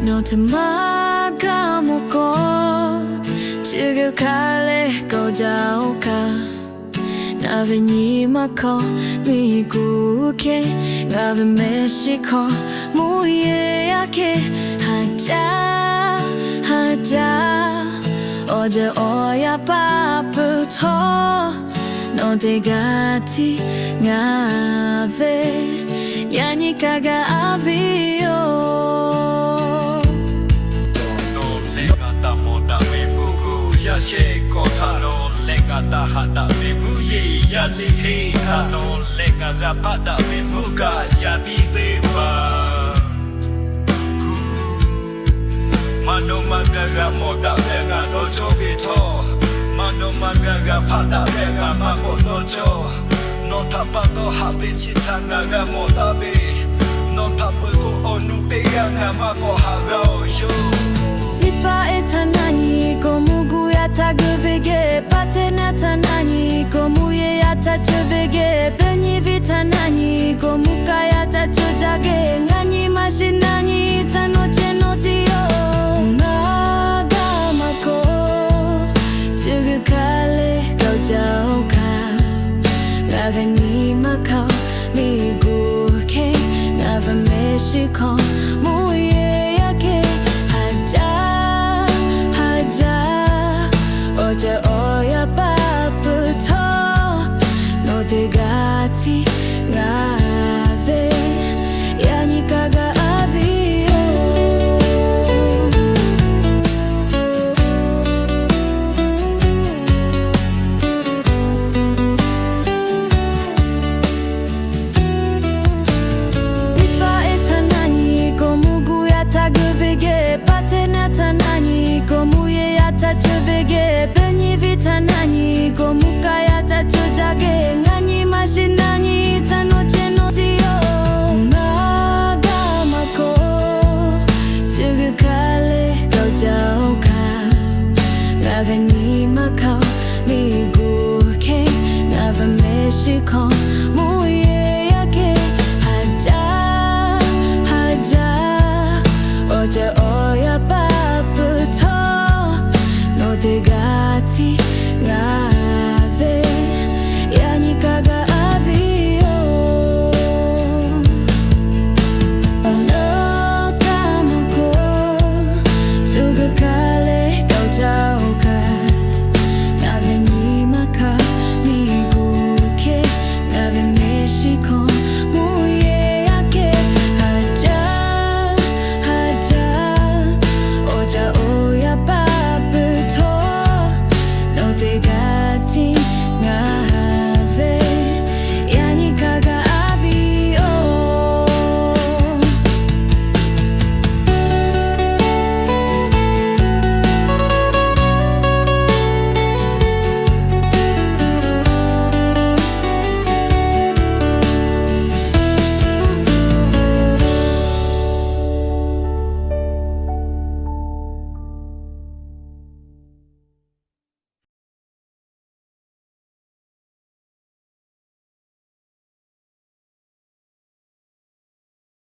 너 tamaga moko Chigu kale gojaoka Nave nimako miguke Nave meshiko muye yake Haja haja Oje oya paputo No degati ngave Yanikaga avio Shake Kotano, Legata Hata Bibuye, Yali Hitano, Lega Rapata Bibuka, Yadi Zeba Mano Magaga Moda Vega no Jobito, Mano Magaga Pada Vega Mako Nojo, No Tapado Habichitanga Modabi, No Tapuko Onupega Mako Haro Yo. Sipa etanani gomugu yata gevege Patena tanani gomuye yata tevege Benyi vitanani gomuka yata tujage Ngani mashinani tanoche notio Magamako Tugukale gojaoka Ngave ni makao miguke Ngave meshiko